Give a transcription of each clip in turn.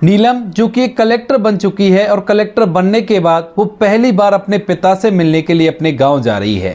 नीलम जो कि एक कलेक्टर बन चुकी है और कलेक्टर बनने के बाद वो पहली बार अपने पिता से मिलने के लिए अपने गांव जा रही है।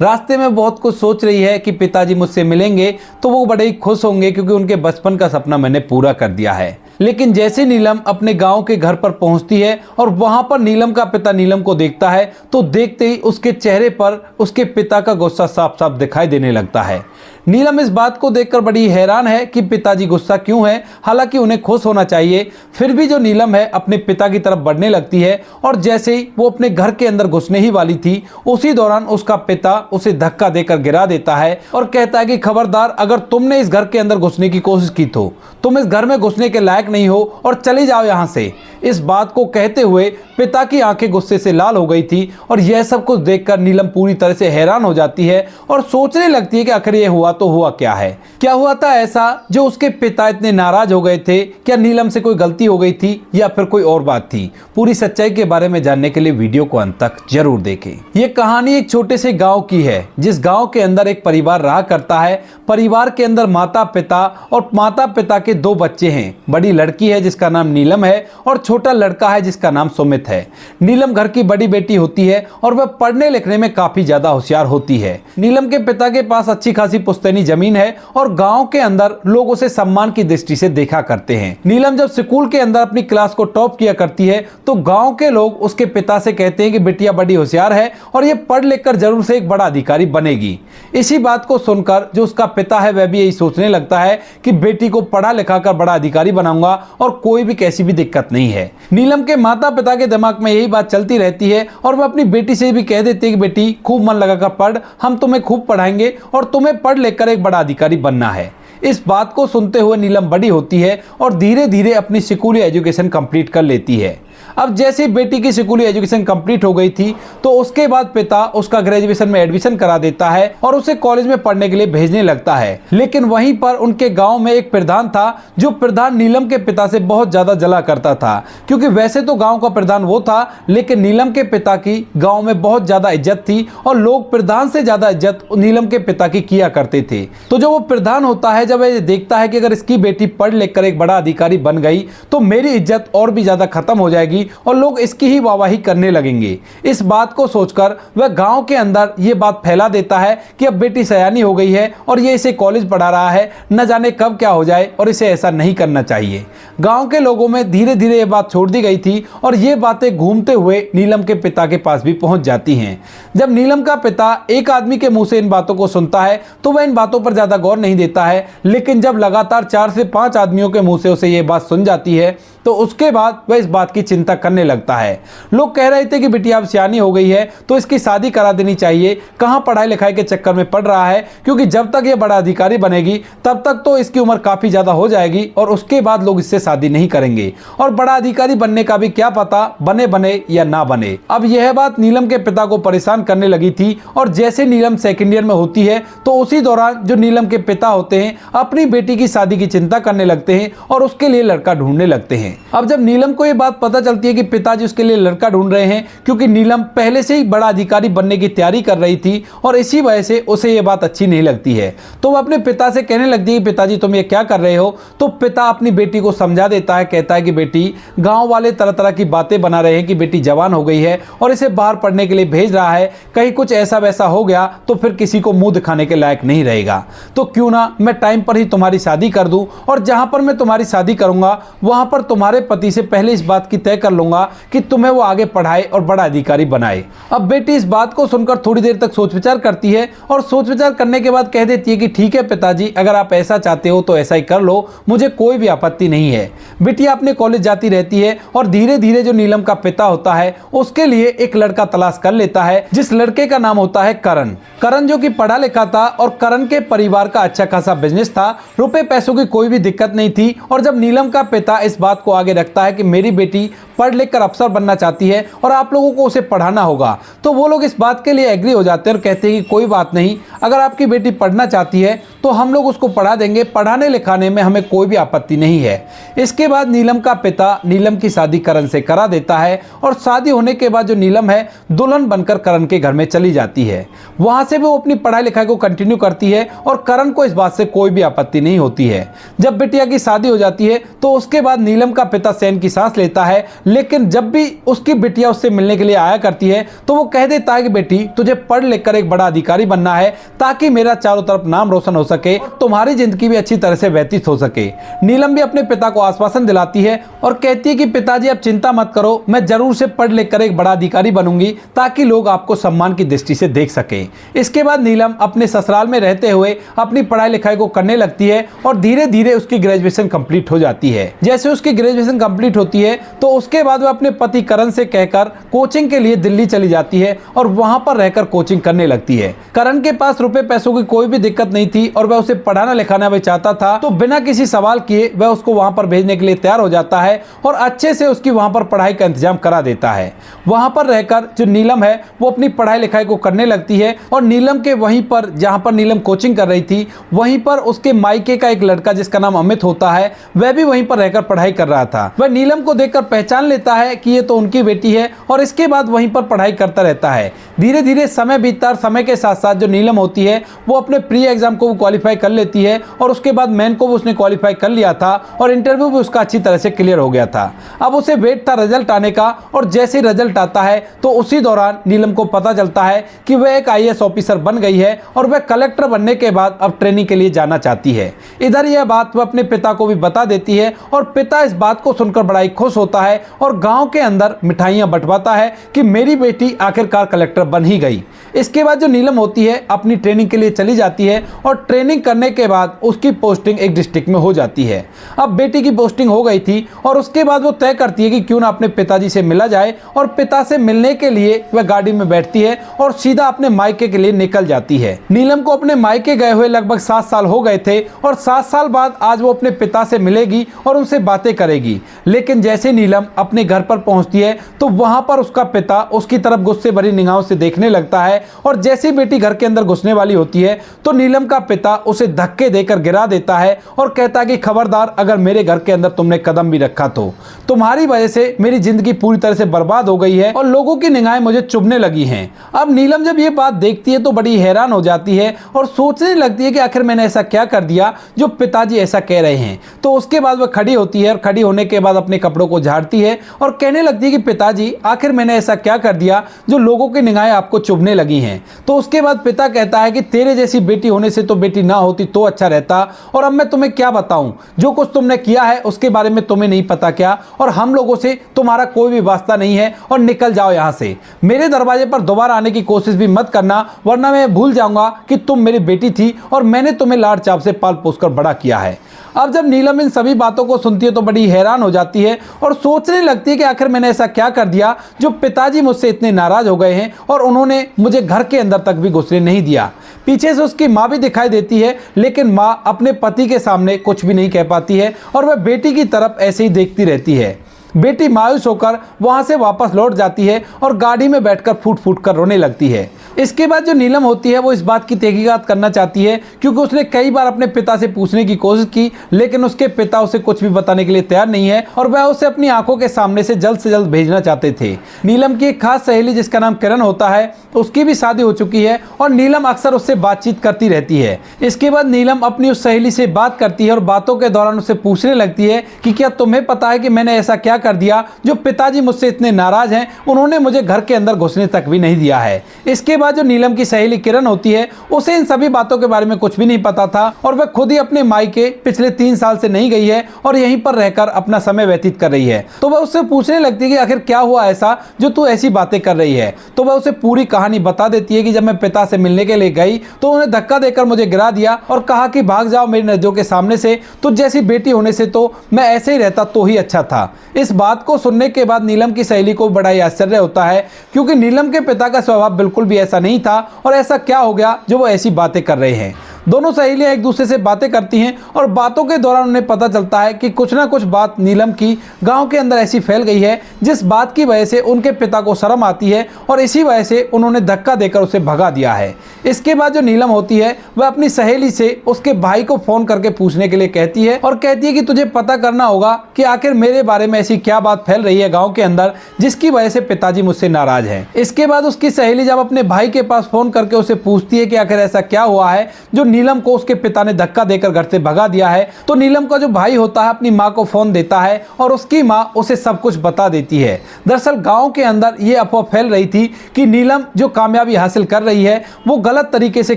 रास्ते में बहुत कुछ सोच रही है कि पिताजी मुझसे मिलेंगे तो वो बड़े ही खुश होंगे क्योंकि उनके बचपन का सपना मैंने पूरा कर दिया है। लेकिन जैसे नीलम अपने गांव के घर पर पहुंचती है और वहां पर नीलम का पिता नीलम को देखता है तो देखते ही उसके चेहरे पर उसके पिता का गुस्सा साफ साफ दिखाई देने लगता है। नीलम इस बात को देखकर बड़ी हैरान है कि पिताजी गुस्सा क्यों है, हालांकि उन्हें खुश होना चाहिए। फिर भी जो नीलम है अपने पिता की तरफ बढ़ने लगती है और जैसे ही वो अपने घर के अंदर घुसने ही वाली थी उसी दौरान उसका पिता उसे धक्का देकर गिरा देता है और कहता है कि खबरदार, अगर तुमने इस घर के अंदर घुसने की कोशिश की तो तुम इस घर में घुसने के लायक नहीं हो और चली जाओ यहाँ से। इस बात को कहते हुए पिता की आंखें गुस्से से लाल हो गई थी और यह सब कुछ देखकर नीलम पूरी तरह से हैरान हो जाती है और सोचने लगती है कि आखिर ये हुआ तो हुआ क्या है, क्या हुआ था ऐसा जो उसके पिता इतने नाराज हो गए थे। क्या नीलम से कोई गलती हो गई थी या फिर कोई और बात थी? पूरी सच्चाई के बारे में जानने के लिए वीडियो को अंत तक जरूर देखें। ये कहानी एक छोटे से गांव की है जिस गांव के अंदर एक परिवार रहा करता है। परिवार के अंदर माता पिता और माता पिता के दो बच्चे हैं। बड़ी लड़की है जिसका नाम नीलम है और छोटा लड़का है जिसका नाम सुमित है। नीलम घर की बड़ी बेटी होती है और वह पढ़ने लिखने में काफी ज्यादा होशियार होती है। नीलम के पिता के पास अच्छी खासी पुश्तैनी जमीन है और गांव के अंदर लोग उसे सम्मान की दृष्टि से देखा करते हैं। नीलम जब स्कूल के अंदर अपनी क्लास को टॉप किया करती है तो गांव के लोग उसके पिता से कहते हैं कि बिटिया बड़ी होशियार है और ये पढ़ लिख कर जरूर से एक बड़ा अधिकारी बनेगी। इसी बात को सुनकर जो उसका पिता है वह भी यही सोचने लगता है कि बेटी को पढ़ा लिखा कर बड़ा अधिकारी बनाऊंगा और कोई भी कैसी भी दिक्कत नहीं है। नीलम के माता पिता के दिमाग में यही बात चलती रहती है और वह अपनी बेटी से भी कह देती है कि बेटी खूब मन लगाकर पढ़, हम तुम्हें खूब पढ़ाएंगे और तुम्हें पढ़ लिखकर एक बड़ा अधिकारी बनना है। इस बात को सुनते हुए नीलम बड़ी होती है और धीरे धीरे अपनी स्कूली एजुकेशन कंप्लीट कर लेती है। अब जैसे बेटी की स्कूली एजुकेशन कंप्लीट हो गई थी तो उसके बाद पिता उसका ग्रेजुएशन में एडमिशन करा देता है और उसे कॉलेज में पढ़ने के लिए भेजने लगता है। लेकिन वहीं पर उनके गांव में एक प्रधान था जो प्रधान नीलम के पिता से बहुत ज्यादा जला करता था, क्योंकि वैसे तो गांव का प्रधान वो था लेकिन नीलम के पिता की गांव में बहुत ज्यादा इज्जत थी और लोग प्रधान से ज्यादा इज्जत नीलम के पिता की किया करते थे। तो जो वो प्रधान होता है जब ये देखता है कि अगर इसकी बेटी पढ़ लिख कर एक बड़ा अधिकारी बन गई तो मेरी इज्जत और भी ज्यादा खत्म हो जाएगी और लोग इसकी ही वाहवाही करने लगेंगे। इस बात को सोचकर वह गांव के अंदर यह बात फैला देता है कि अब बेटी सयानी हो गई है और ये इसे कॉलेज पढ़ा रहा है, न जाने कब क्या हो जाए और इसे ऐसा नहीं करना चाहिए। गांव के लोगों में धीरे धीरे यह बात छोड़ दी गई थी और ये बातें घूमते हुए नीलम के पिता के पास भी पहुंच जाती हैं। जब नीलम का पिता एक आदमी के मुंह से इन बातों को सुनता है तो वह इन बातों पर ज्यादा गौर नहीं देता है, लेकिन जब लगातार 4 से 5 आदमियों के मुंह से उसे यह बात सुन जाती है तो उसके बाद वह इस बात की चिंता करने लगता है। लोग कह रहे थे कि बिटिया अब सियानी हो गई है तो इसकी शादी करा देनी चाहिए, कहां पढ़ाई लिखाई के चक्कर में पड़ रहा है, क्योंकि जब तक ये बड़ा अधिकारी बनेगी तब तक तो इसकी उम्र काफी ज्यादा हो जाएगी और उसके बाद लोग इससे शादी नहीं करेंगे और बड़ा अधिकारी बनने का भी क्या पता बने बने या ना बने। अब यह बात नीलम के पिता को परेशान करने लगी थी और जैसे नीलम सेकेंड ईयर में होती है तो उसी दौरान जो नीलम के पिता होते हैं अपनी बेटी की शादी की चिंता करने लगते हैं और उसके लिए लड़का ढूंढने लगते हैं। अब जब नीलम को यह बात पता चलती है कि पिताजी उसके लिए लड़का ढूंढ रहे हैं, क्योंकि नीलम पहले से ही बड़ा अधिकारी बनने की तैयारी कर रही थी और इसी वजह से उसे यह बात अच्छी नहीं लगती है, तो वह अपने पिता से कहने लगती है कि पिताजी तुम ये क्या कर रहे हो। तो पिता अपनी बेटी को समझा देता है, कहता है कि बेटी गांव वाले तरह तरह की बातें बना रहे हैं कि बेटी जवान हो गई है और इसे बाहर पढ़ने के लिए भेज रहा है, कहीं कुछ ऐसा वैसा हो गया तो फिर किसी को मुंह दिखाने के लायक नहीं रहेगा, तो क्यों ना मैं टाइम पर ही तुम्हारी शादी कर दूं और जहां पर मैं तुम्हारी शादी करूंगा वहां पर तुम्हारे पति से पहले इस बात की तय कर लूंगा कि तुम्हें वो आगे पढ़ाए और बड़ा अधिकारी बनाए। अब बेटी इस बात को सुनकर थोड़ी देर तक सोच विचार करती है और सोच विचार करने के बाद कह देती है कि ठीक है पिताजी, अगर आप ऐसा चाहते हो तो ऐसा ही कर लो, मुझे कोई भी आपत्ति नहीं है। बिटिया अपने कॉलेज जाती रहती है और धीरे धीरे जो नीलम का पिता होता है उसके लिए एक लड़का तलाश कर लेता है, जिस लड़के का नाम होता है करण। करण जो कि पढ़ा लिखा था और करण के परिवार का अच्छा खासा बिजनेस था, रुपए पैसों की कोई भी दिक्कत नहीं थी। और जब नीलम का पिता इस बात को आगे रखता है कि मेरी बेटी पढ़ लिख कर अफसर बनना चाहती है और आप लोगों को उसे पढ़ाना होगा। तो वो लोग इस बात के लिए एग्री हो जाते हैं और कहते हैं कि कोई बात नहीं, अगर आपकी बेटी पढ़ना चाहती है तो हम लोग उसको पढ़ा देंगे, पढ़ाने लिखाने में हमें कोई भी आपत्ति नहीं है। इसके बाद नीलम का पिता नीलम की शादी करण से करा देता है और शादी होने के बाद जो नीलम है दुल्हन बनकर करण के घर में चली जाती है। वहां से वो अपनी पढ़ाई लिखाई को कंटिन्यू करती है और करण को इस बात से कोई भी आपत्ति नहीं होती है। जब बिटिया की शादी हो जाती है तो उसके बाद नीलम का पिता चैन की सांस लेता है, लेकिन जब भी उसकी बिटिया उससे मिलने के लिए आया करती है तो वो कह देता है कि बेटी तुझे पढ़ लिख कर एक बड़ा अधिकारी बनना है ताकि मेरा चारों तरफ नाम रोशन हो सके, तुम्हारी जिंदगी भी अच्छी तरह से व्यतीत हो सके। नीलम भी अपने पिता को आश्वासन दिलाती है और कहती है कि पिताजी आप चिंता मत करो, मैं जरूर से पढ़ लिख कर एक बड़ा अधिकारी बनूंगी ताकि लोग आपको सम्मान की दृष्टि से देख सके। इसके बाद नीलम अपने ससुराल में रहते हुए अपनी पढ़ाई लिखाई को करने लगती है और धीरे धीरे उसकी ग्रेजुएशन कंप्लीट हो जाती है। जैसे उसकी ग्रेजुएशन कंप्लीट होती है तो उसके बाद वह अपने पति करण से कहकर कोचिंग के लिए दिल्ली चली जाती है और वहां पर रहकर कोचिंग करने लगती है। करण के पास रुपए पैसों की कोई भी दिक्कत नहीं थी और वह उसे पढ़ाना लिखाना भी चाहता था, तो बिना किसी सवाल किए वह उसको वहां पर भेजने के लिए तैयार हो जाता है और अच्छे से उसकी वहां पर पढ़ाई का इंतजाम करा देता है। वहां पर रहकर जो नीलम है वो अपनी पढ़ाई लिखाई को करने लगती है और नीलम के वहीं पर जहां पर नीलम कोचिंग कर रही थी वहीं पर उसके मायके का एक लड़का जिसका नाम अमित होता है वह भी वहीं पर रहकर पढ़ाई कर रहा था। वह नीलम को देखकर पहचान लेता है कि ये तो उनकी बेटी है और इसके बाद वहीं पर पढ़ाई करता रहता है। धीरे धीरे समय बीतता और समय के साथ साथ जो नीलम होती है वो अपने प्री एग्जाम को क्वालिफाई कर लेती है और उसके बाद मेन को भी उसने क्वालिफाई कर लिया था और इंटरव्यू भी उसका अच्छी तरह से क्लियर हो गया था। अब उसे वेट था रिजल्ट आने का और जैसे ही रिजल्ट आता है तो उसी दौरान नीलम को पता चलता है कि वह एक IAS ऑफिसर बन गई है और वह कलेक्टर बनने के बाद अब ट्रेनिंग के लिए जाना चाहती है। इधर यह बात वह अपने पिता को भी बता देती है और पिता इस बात को सुनकर बड़ा ही खुश होता है और गांव के अंदर मिठाइयां बंटवाता है कि मेरी बेटी आखिरकार कलेक्टर बन ही गई। इसके बाद जो नीलम होती है अपनी ट्रेनिंग के लिए चली जाती है और ट्रेनिंग करने के बाद उसकी पोस्टिंग एक डिस्ट्रिक्ट में हो जाती है। अब बेटी की पोस्टिंग हो गई थी और उसके बाद वो तय करती है कि क्यों ना अपने पिताजी से मिला जाए और पिता से मिलने के लिए वह गाड़ी में बैठती है और सीधा अपने मायके के लिए निकल जाती है। नीलम को अपने मायके गए हुए लगभग 7 साल हो गए थे और 7 साल बाद आज वो अपने पिता से मिलेगी और उनसे बातें करेगी। लेकिन जैसे नीलम अपने घर पर पहुंचती है तो वहां पर उसका पिता उसकी तरफ गुस्से भरी निगाहों से देखने लगता है और जैसे बेटी घर के अंदर घुसने वाली होती है तो नीलम का पिता उसे धक्के देकर गिरा देता है और कहता है कि खबरदार, अगर मेरे घर के अंदर तुमने कदम भी रखा तो तुम्हारी वजह से मेरी जिंदगी पूरी तरह से बर्बाद हो गई है और लोगों की निगाहें मुझे चुभने लगी हैं। अब नीलम जब ये बात देखती है तो बड़ी हैरान हो जाती है और सोचने लगती है कि आखिर मैंने ऐसा क्या कर दिया जो पिताजी ऐसा कह रहे हैं। तो उसके बाद वह खड़ी होती है और खड़ी होने के बाद अपने कपड़ों को झाड़ती है और कहने लगती है कि पिताजी आखिर मैंने ऐसा क्या कर दिया जो लोगों की निगाहें आपको चुभने लगी हैं। तो उसके बाद पिता कहता है कि तेरे जैसी बेटी होने से तो बेटी ना होती तो अच्छा रहता, और अब मैं तुम्हें क्या बताऊं, जो कुछ तुमने किया है उसके बारे में तुम्हें नहीं पता क्या, और हम लोगों से तुम्हारा कोई भी वास्ता नहीं है और निकल जाओ यहां से। मेरे दरवाजे पर दोबारा आने की कोशिश भी मत करना, वरना मैं भूल जाऊंगा कि तुम मेरी बेटी थी और मैंने तुम्हें लाड चाव से पाल पोस कर बड़ा किया है। अब जब नीलम इन सभी बातों को सुनती है तो बड़ी हैरान हो जाती है और सोचने लगती है कि आखिर मैंने ऐसा क्या कर दिया जो पिताजी मुझसे इतने नाराज हो गए हैं और उन्होंने मुझे घर के अंदर तक भी घुसने नहीं दिया। पीछे से उसकी माँ भी दिखाई देती है, लेकिन माँ अपने पति के सामने कुछ भी नहीं कह पाती है और वह बेटी की तरफ ऐसे ही देखती रहती है। बेटी मायूस होकर वहां से वापस लौट जाती है और गाड़ी में बैठकर फूट फूट कर रोने लगती है। इसके बाद जो नीलम होती है वो इस बात की तहकीकात करना चाहती है, क्योंकि उसने कई बार अपने पिता से पूछने की कोशिश की, लेकिन उसके पिता उसे कुछ भी बताने के लिए तैयार नहीं है और वह उसे अपनी आंखों के सामने से जल्द भेजना चाहते थे। नीलम की एक खास सहेली जिसका नाम किरण होता है, उसकी भी शादी हो चुकी है और नीलम अक्सर उससे बातचीत करती रहती है। इसके बाद नीलम अपनी उस सहेली से बात करती है और बातों के दौरान उससे पूछने लगती है कि क्या तुम्हें पता है कि मैंने ऐसा क्या कर दिया जो पिताजी मुझसे इतने नाराज हैं, उन्होंने मुझे घर के अंदर घुसने तक भी नहीं दिया है। इसके बाद जो नीलम की सहेली किरण होती है उसे इन सभी बातों के बारे में कुछ भी नहीं पता था और वह खुद ही अपने मायके पिछले 3 साल से नहीं गई है और यहीं पर रहकर अपना समय व्यतीत कर रही है। तो वह उससे पूछने लगती है कि आखिर क्या हुआ ऐसा जो तू ऐसी बातें कर रही है। तो वह उसे पूरी कहानी बता देती है कि जब मैं पिता से मिलने के लिए गई तो उन्हें धक्का देकर मुझे गिरा दिया और कहा कि भाग जाओ मेरी नजरों के सामने से, तो जैसी बेटी होने से तो मैं ऐसे ही रहता तो ही अच्छा था। इस बात को सुनने के बाद नीलम की सहेली को बड़ा ही आश्चर्य होता है, क्योंकि नीलम के पिता का स्वभाव बिल्कुल भी ऐसा नहीं था और ऐसा क्या हो गया जो वो ऐसी बातें कर रहे हैं। दोनों सहेलियां एक दूसरे से बातें करती हैं और बातों के दौरान उन्हें पता चलता है कि कुछ ना कुछ बात नीलम की गांव के अंदर ऐसी फैल गई है जिस बात की वजह से उनके पिता को शर्म आती है और इसी वजह से उन्होंने धक्का देकर उसे भगा दिया है। इसके बाद जो नीलम होती है वह अपनी सहेली से उसके भाई को फोन करके पूछने के लिए कहती है और कहती है कि तुझे पता करना होगा कि आखिर मेरे बारे में ऐसी क्या बात फैल रही है गांव के अंदर जिसकी वजह से पिताजी मुझसे नाराज हैं। इसके बाद उसकी सहेली जब अपने भाई के पास फोन करके उसे पूछती है कि आखिर ऐसा क्या हुआ है जो नीलम को उसके पिता ने धक्का देकर घर से भगा दिया है, तो नीलम का जो भाई होता है अपनी माँ को फोन देता है और उसकी माँ उसे सब कुछ बता देती है। दरअसल गाँव के अंदर ये अफवाह फैल रही थी कि नीलम जो कामयाबी हासिल कर रही है वो गलत तरीके से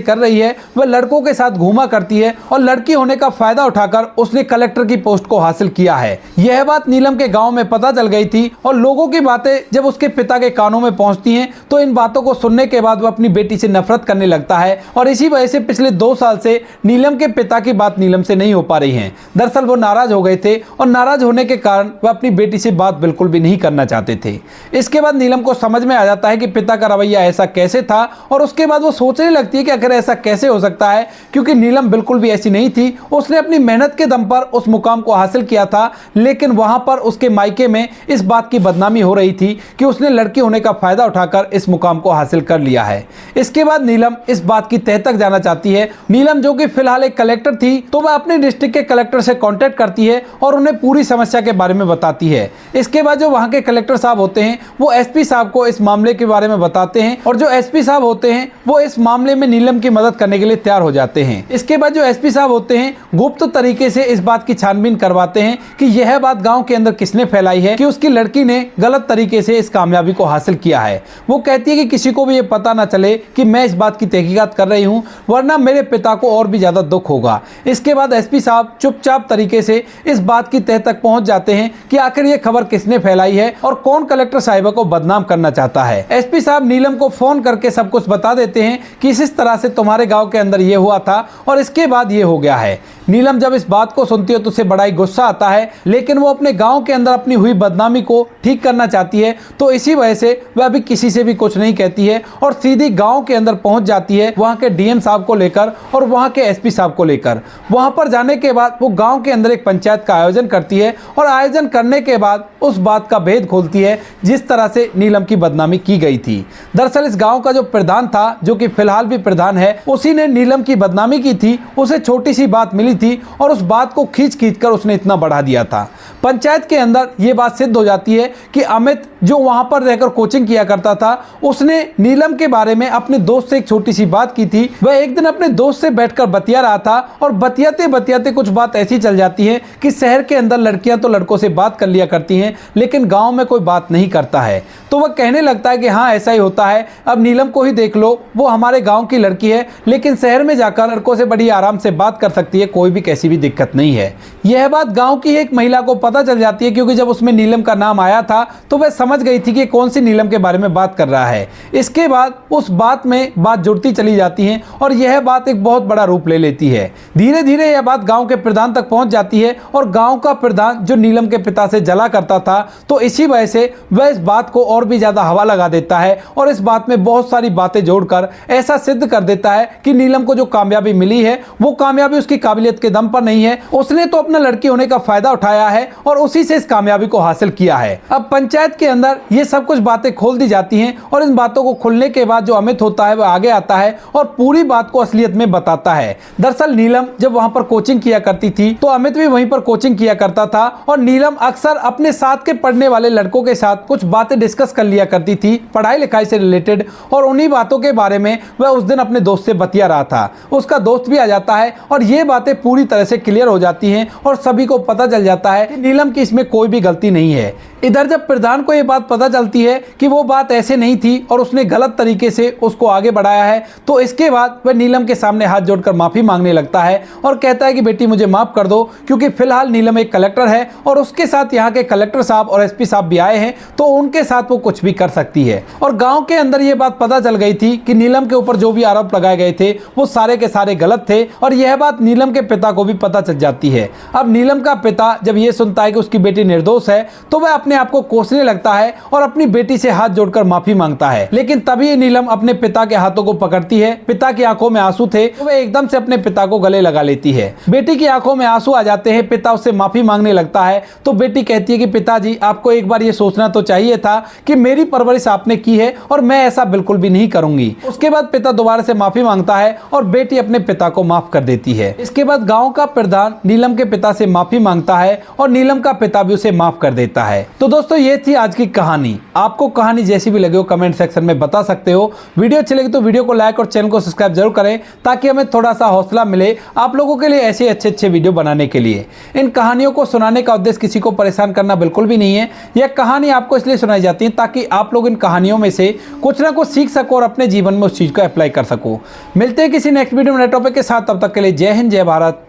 कर रही है। वह लड़कों के साथ घूमा करती है और लड़की होने का फायदा उठाकर उसने कलेक्टर की पोस्ट को हासिल किया है। यह बात नीलम के गांव में पता चल गई थी और लोगों की बातें जब उसके पिता के कानों में पहुंचती हैं तो इन बातों को सुनने के बाद वह अपनी बेटी से नफरत करने लगता है और इसी वजह से पिछले 2 साल से नीलम के पिता की बात नीलम से नहीं हो पा रही है। दरअसल वो नाराज हो गए थे और नाराज होने के कारण वह अपनी बेटी से बात बिल्कुल भी नहीं करना चाहते थे। इसके बाद नीलम को समझ में आ जाता है कि पिता का रवैया ऐसा कैसे था और उसके बाद वो सोचने लगती है कि आखिर ऐसा कैसे हो सकता है, क्योंकि नीलम बिल्कुल भी ऐसी नहीं थी। उसने अपनी मेहनत के दम पर उस मुकाम को हासिल किया था, लेकिन वहां पर उसके मायके में इस बात की बदनामी हो रही थी कि उसने लड़की होने का फायदा उठाकर इस मुकाम को हासिल कर लिया है। इसके बाद नीलम इस बात की तह तक जाना चाहती है। नीलम जो कि फिलहाल एक कलेक्टर थी, तो वह अपने डिस्ट्रिक्ट के कलेक्टर से कांटेक्ट करती है और उन्हें पूरी समस्या के बारे में बताती है। इसके बाद जो वहां के कलेक्टर साहब होते हैं वो एसपी साहब को इस मामले के बारे में बताते हैं और जो एसपी साहब होते हैं वो इस मामले में नीलम की मदद करने के लिए तैयार हो जाते हैं। इसके बाद जो एसपी साहब होते हैं गुप्त तरीके से इस बात की छानबीन करवाते हैं कि यह बात गांव के अंदर किसने फैलाई है कि उसकी लड़की ने गलत तरीके से इस कामयाबी को हासिल किया है। वो कहती है कि किसी को भी ये पता ना चले कि मैं इस बात की तहकीकात कर रही हूँ, वरना मेरे पिता को और भी ज्यादा दुख होगा। इसके बाद एसपी साहब चुपचाप तरीके से इस बात की तह तक पहुंच जाते हैं कि आखिर ये खबर किसने फैलाई है और कौन कलेक्टर साहिबा को बदनाम करना चाहता है। एसपी साहब नीलम को फोन करके सब कुछ बता देते हैं कि इस तरह से तुम्हारे गांव के अंदर ये हुआ था और इसके बाद ये हो गया है। नीलम जब इस बात को सुनती है तो उसे बड़ा ही गुस्सा आता है, लेकिन वो अपने गांव के अंदर अपनी हुई बदनामी को ठीक करना चाहती है, तो इसी वजह से वह अभी किसी से भी कुछ नहीं कहती है और सीधी गांव के अंदर पहुंच जाती है वहां के डीएम साहब को लेकर और वहां के एसपी साहब को लेकर। वहां पर जाने के बाद वो गांव के अंदर एक पंचायत का आयोजन करती है और आयोजन करने के बाद उस बात का भेद खोलती है जिस तरह से नीलम की बदनामी की गई थी। दरअसल इस गाँव का जो प्रधान था, जो कि फिलहाल भी प्रधान है, उसी ने नीलम की बदनामी की थी। उसे छोटी सी बात मिली थी और उस बात को खींच कर उसने इतना बढ़ा दिया था। पंचायत के अंदर यह बात सिद्ध हो जाती है कि अमित जो वहां पर रहकर कोचिंग किया करता था, उसने नीलम के बारे में अपने दोस्त से एक छोटी सी बात की थी। वह एक दिन अपने दोस्त से बैठकर बतिया रहा था और बतियाते बतियाते कुछ बात ऐसी चल जाती है कि शहर के अंदर लड़कियां तो लड़कों से बात कर लिया करती हैं, लेकिन गांव में कोई बात नहीं करता है। तो वह कहने लगता है कि हाँ ऐसा ही होता है, अब नीलम को ही देख लो, वो हमारे गाँव की लड़की है, लेकिन शहर में जाकर लड़कों से बड़ी आराम से बात कर सकती है, कोई भी कैसी भी दिक्कत नहीं है। यह बात गाँव की एक महिला को पता चल जाती है, क्योंकि जब उसमें नीलम का नाम आया था तो वह समझ गई थी कि कौन सी नीलम के बारे में बात कर रहा है। इसके बाद उस बात में बात जुड़ती चली जाती है और यह बात एक बहुत बड़ा रूप ले लेती है। धीरे धीरे यह बात गांव के प्रधान तक पहुंच जाती है और गांव का प्रधान जो नीलम के पिता से जला करता था, तो इसी वजह से वह इस बात को और भी ज्यादा हवा लगा देता है और इस बात में बहुत सारी बातें जोड़कर ऐसा सिद्ध कर देता है कि नीलम को जो कामयाबी मिली है वो कामयाबी उसकी काबिलियत के दम पर नहीं है, उसने तो अपना लड़की होने का फायदा उठाया है और उसी से इस कामयाबी को हासिल किया है। अब पंचायत के अंदर ये सब कुछ बातें खोल दी जाती हैं और इन बातों को खुलने के बाद जो अमित होता है वह आगे आता है और पूरी बात को असलियत में बताता है। दरअसल नीलम जब वहां पर कोचिंग किया करती थी तो अमित भी वहीं पर कोचिंग किया करता था और नीलम अक्सर अपने साथ के पढ़ने वाले लड़कों के साथ कुछ बातें डिस्कस कर लिया करती थी पढ़ाई लिखाई से रिलेटेड, और उन्हीं बातों के बारे में वह उस दिन अपने दोस्त से बतिया रहा था। उसका दोस्त भी आ जाता है और ये बातें पूरी तरह से क्लियर हो जाती हैं और सभी को पता चल जाता है कि नीलम की इसमें कोई भी गलती नहीं है। इधर जब प्रधान को यह बात पता चलती है कि वो बात ऐसे नहीं थी और उसने गलत तरीके से उसको आगे बढ़ाया है, तो इसके बाद वह नीलम के सामने हाथ जोड़कर माफी मांगने लगता है और कहता है कि बेटी मुझे माफ कर दो, क्योंकि फिलहाल नीलम एक कलेक्टर है और उसके साथ यहाँ के कलेक्टर साहब और एसपी साहब भी आए हैं, तो उनके साथ वो कुछ भी कर सकती है। और गांव के अंदर ये बात पता चल गई थी कि नीलम के ऊपर जो भी आरोप लगाए गए थे वो सारे के सारे गलत थे और यह बात नीलम के पिता को भी पता चल जाती है। अब नीलम का पिता जब ये सुनता है कि उसकी बेटी निर्दोष है तो वह अपने अपने आप को कोसने लगता है और अपनी बेटी से हाथ जोड़कर माफी मांगता है। लेकिन तभी नीलम अपने पिता के हाथों को पकड़ती है। पिता की आंखों में आंसू थे तो वह एकदम से अपने पिता को गले लगा लेती है। बेटी की आंखों में आंसू आ जाते हैं। पिता उससे माफी मांगने लगता है तो बेटी कहती है कि पिताजी, आपको एक बार ये सोचना तो चाहिए था कि मेरी परवरिश आपने की है और मैं ऐसा बिल्कुल भी नहीं करूंगी। उसके बाद पिता दोबारा से माफी मांगता है और बेटी अपने पिता को माफ कर देती है। इसके बाद गांव का प्रधान नीलम के पिता से माफी मांगता है और नीलम का पिता भी उसे माफ कर देता है। तो दोस्तों, ये थी आज की कहानी। आपको कहानी जैसी भी लगे हो कमेंट सेक्शन में बता सकते हो। वीडियो अच्छी लगी तो वीडियो को लाइक और चैनल को सब्सक्राइब जरूर करें ताकि हमें थोड़ा सा हौसला मिले आप लोगों के लिए ऐसे अच्छे वीडियो बनाने के लिए। इन कहानियों को सुनाने का उद्देश्य किसी को परेशान करना बिल्कुल भी नहीं है। यह कहानी आपको इसलिए सुनाई जाती है ताकि आप लोग इन कहानियों में से कुछ ना कुछ सीख सको और अपने जीवन में उस चीज को अप्लाई कर सको। मिलते हैं किसी नेक्स्ट वीडियो में नए टॉपिक के साथ। तब तक के लिए जय हिंद, जय भारत,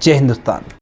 जय हिंदुस्तान।